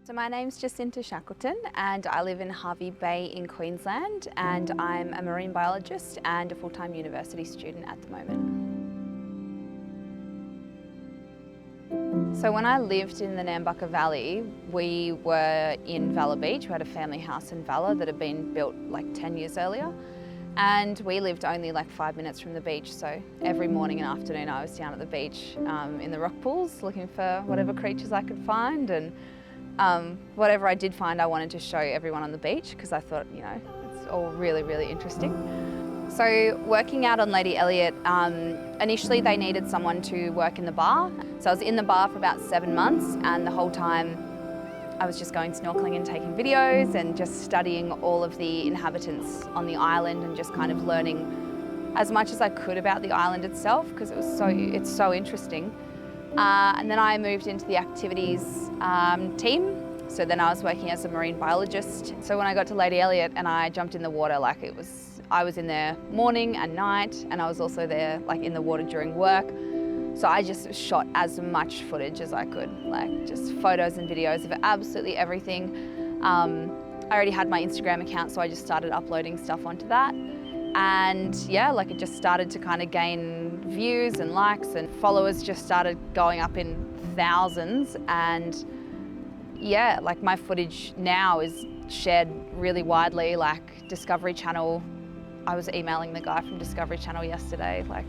So my name's Jacinta Shackleton and I live in Hervey Bay in Queensland, and I'm a marine biologist and a full-time university student at the moment. So when I lived in the Nambucca Valley, we were in Valla beach. We had a family house in Valla that had been built like 10 years earlier. And we lived only like 5 minutes from the beach, so every morning and afternoon I was down at the beach in the rock pools looking for whatever creatures I could find, and whatever I did find I wanted to show everyone on the beach because I thought, you know, it's all really, really interesting. So working out on Lady Elliot, initially they needed someone to work in the bar. So I was in the bar for about 7 months, and the whole time I was just going snorkeling and taking videos and just studying all of the inhabitants on the island and just kind of learning as much as I could about the island itself because it's so interesting. And then I moved into the activities team. So then I was working as a marine biologist. So when I got to Lady Elliot and I jumped in the water, I was in there morning and night, and I was also there like in the water during work. So I just shot as much footage as I could, like just photos and videos of absolutely everything. I already had my Instagram account, so I just started uploading stuff onto that. And yeah, like it just started to kind of gain views and likes, and followers just started going up in thousands. And yeah, like my footage now is shared really widely, like Discovery Channel. I was emailing the guy from Discovery Channel yesterday, like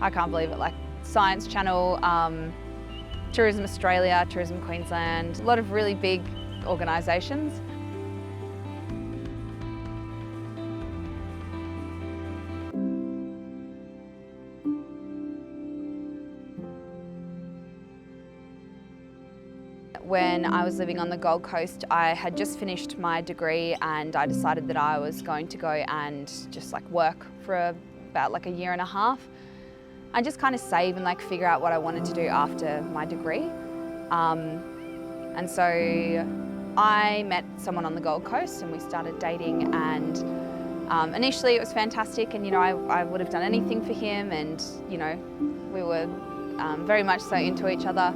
I can't believe it, like Science Channel, Tourism Australia, Tourism Queensland, a lot of really big organisations. When I was living on the Gold Coast, I had just finished my degree and I decided that I was going to go and just like work for about like a year and a half. I just kind of save and like figure out what I wanted to do after my degree. And so I met someone on the Gold Coast and we started dating, and initially it was fantastic, and you know, I would have done anything for him, and you know, we were very much so into each other.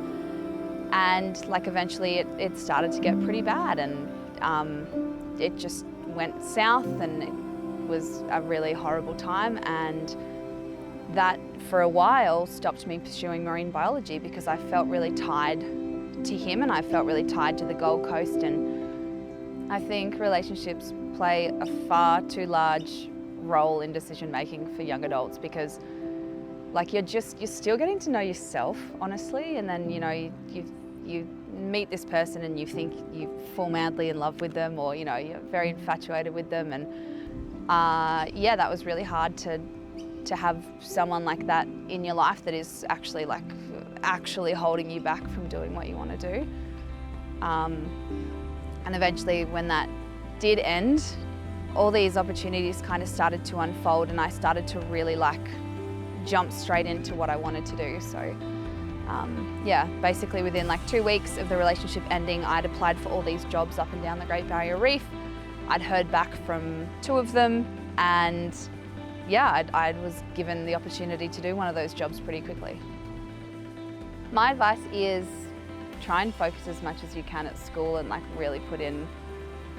And like eventually it started to get pretty bad, and it just went south, and it was a really horrible time, and that for a while stopped me pursuing marine biology because I felt really tied to him and I felt really tied to the Gold Coast. And I think relationships play a far too large role in decision making for young adults, because like you're still getting to know yourself, honestly, and then you know you meet this person and you think you fall madly in love with them, or you know you're very infatuated with them, and yeah, that was really hard to have someone like that in your life that is actually holding you back from doing what you want to do. And eventually when that did end, all these opportunities kind of started to unfold, and I started to really like jump straight into what I wanted to do. So yeah, basically within like 2 weeks of the relationship ending, I'd applied for all these jobs up and down the Great Barrier Reef. I'd heard back from 2 of them, and yeah, I was given the opportunity to do one of those jobs pretty quickly. My advice is try and focus as much as you can at school and like really put in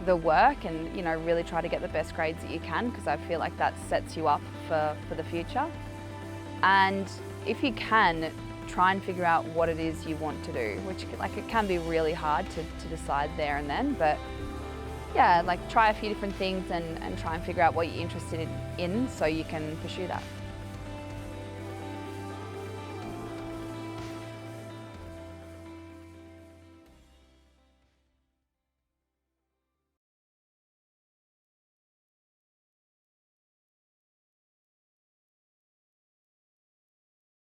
the work, and you know, really try to get the best grades that you can, because I feel like that sets you up for the future. And if you can, try and figure out what it is you want to do, which like it can be really hard to decide there and then, but yeah, like try a few different things and try and figure out what you're interested in so you can pursue that.